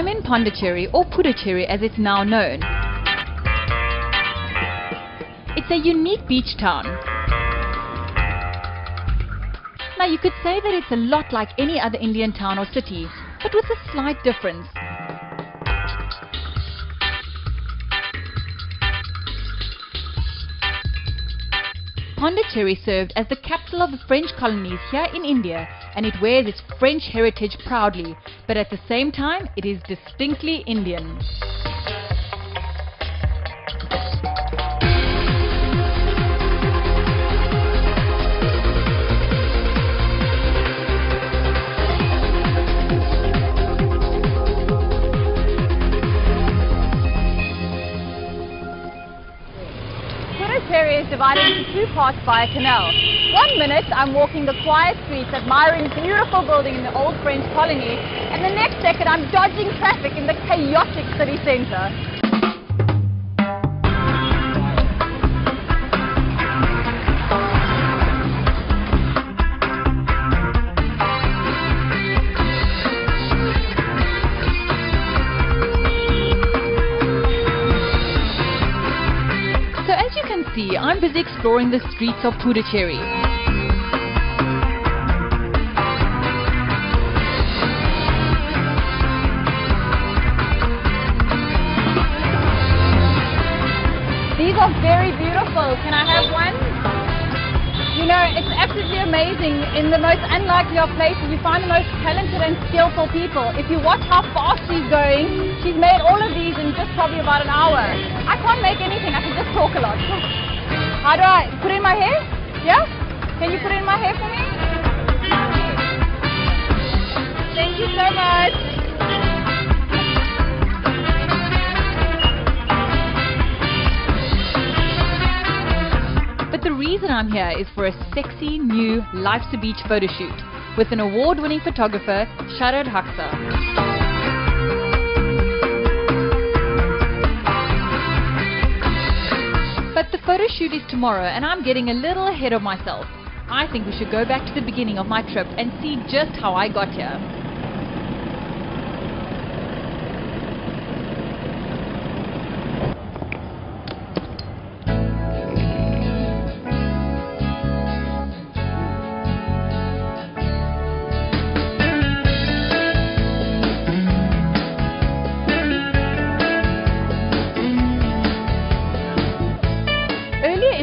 I'm in Pondicherry, or Puducherry as it's now known. It's a unique beach town. Now you could say that it's a lot like any other Indian town or city, but with a slight difference. Pondicherry served as the capital of the French colonies here in India, and it wears its French heritage proudly, but at the same time it is distinctly Indian. Puducherry is divided into two parts by a canal. 1 minute I'm walking the quiet streets admiring beautiful building in the old French colony, and the next second I'm dodging traffic in the chaotic city centre. I'm busy exploring the streets of Puducherry. These are very beautiful. Can I have one? You know, it's absolutely amazing. In the most unlikely of places, you find the most talented and skillful people. If you watch how fast she's going, she's made all of these in just probably about an hour. I can't make anything. I can just talk a lot. How do I put it in my hair? Yeah? Can you put it in my hair for me? Thank you so much. But the reason I'm here is for a sexy new Life's a Beach photo shoot with an award-winning photographer, Sharad Haksa. But the photo shoot is tomorrow and I'm getting a little ahead of myself. I think we should go back to the beginning of my trip and see just how I got here.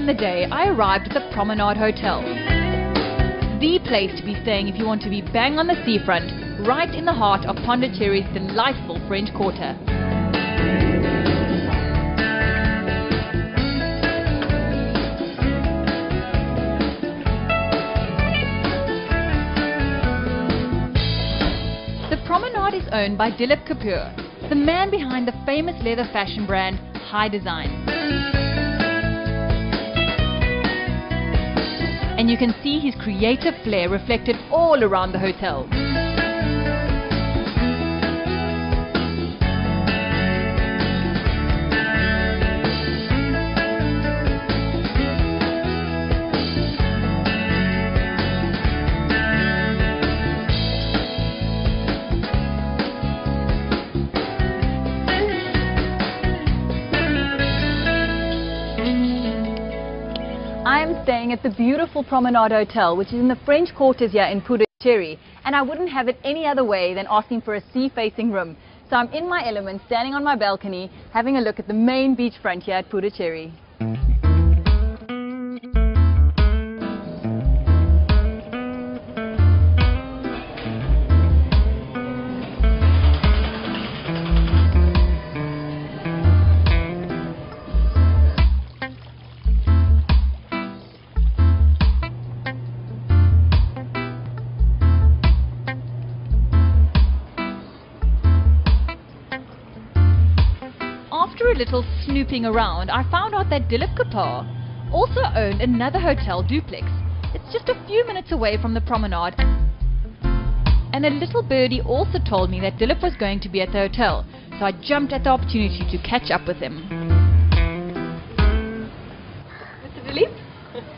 The day I arrived at the Promenade Hotel. The place to be staying if you want to be bang on the seafront, right in the heart of Pondicherry's delightful French Quarter. The Promenade is owned by Dilip Kapoor, the man behind the famous leather fashion brand High Design. And you can see his creative flair reflected all around the hotel. I am staying at the beautiful Promenade Hotel, which is in the French quarters here in Puducherry, and I wouldn't have it any other way than asking for a sea-facing room. So I'm in my element, standing on my balcony, having a look at the main beachfront here at Puducherry. After a little snooping around, I found out that Dilip Kapoor also owned another hotel duplex. It's just a few minutes away from the Promenade. And a little birdie also told me that Dilip was going to be at the hotel, so I jumped at the opportunity to catch up with him. Mr. Dilip?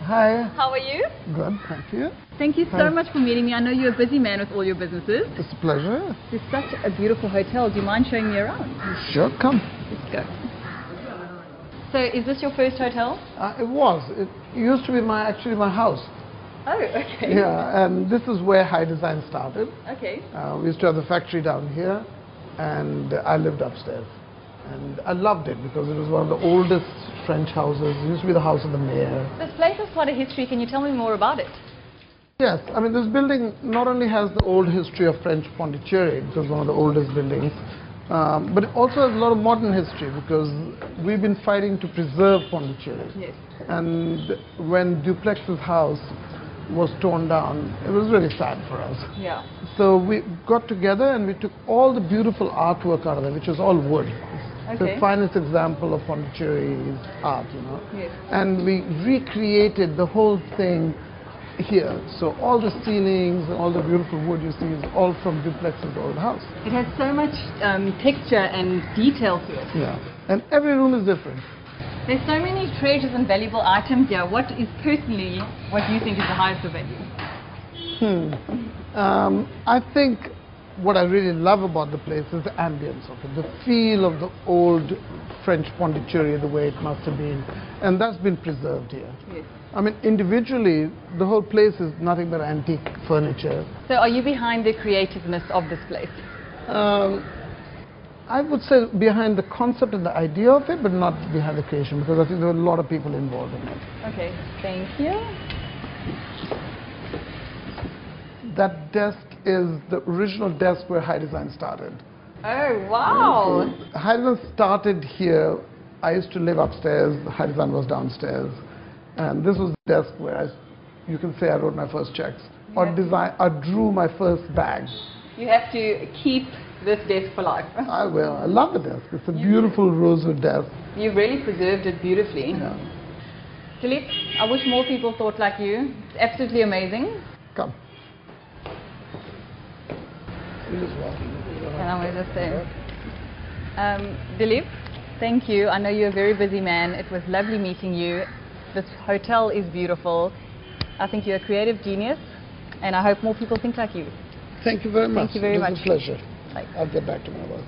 Hi. How are you? Good, thank you. Thank you so much for meeting me. I know you're a busy man with all your businesses. It's a pleasure. It's such a beautiful hotel. Do you mind showing me around? Sure, come. Let's go. So, is this your first hotel? It was. It used to be actually my house. Oh, okay. Yeah, and this is where High Design started. Okay. We used to have the factory down here, and I lived upstairs. And I loved it because it was one of the oldest French houses. It used to be the house of the mayor. This place has quite a history. Can you tell me more about it? Yes, I mean, this building not only has the old history of French Pondicherry, which was one of the oldest buildings, but it also has a lot of modern history because we've been fighting to preserve Pondicherry. Yes. And when Duplex's house was torn down, it was really sad for us. Yeah. So we got together and we took all the beautiful artwork out of it, which was all wood. Okay. The finest example of Pondicherry's art, you know. Yes. And we recreated the whole thing here. So all the ceilings and all the beautiful wood you see is all from Duplex's old house. It has so much texture and detail to it. Yeah. And every room is different. There's so many treasures and valuable items here. What is personally what you think is the highest of value? I think what I really love about the place is the ambience of it, the feel of the old French Pondicherry, the way it must have been. And that's been preserved here. Yes. I mean, individually, the whole place is nothing but antique furniture. So are you behind the creativeness of this place? I would say behind the concept and the idea of it, but not behind the creation, because I think there are a lot of people involved in it. Okay, thank you. That desk is the original desk where High Design started. Oh, wow. So High Design started here. I used to live upstairs. High Design was downstairs. And this was the desk where you can say I wrote my first checks. Or drew my first bags. You have to keep this desk for life. I will. I love the desk. It's a beautiful rosewood desk. You've really preserved it beautifully. Yeah. Dilip, I wish more people thought like you. It's absolutely amazing. Come. You're just walking. And I'm going to say, Dilip, thank you. I know you're a very busy man. It was lovely meeting you. This hotel is beautiful. I think you're a creative genius, and I hope more people think like you. Thank you very much. Thank you very much. It was a pleasure. Bye. I'll get back to my work.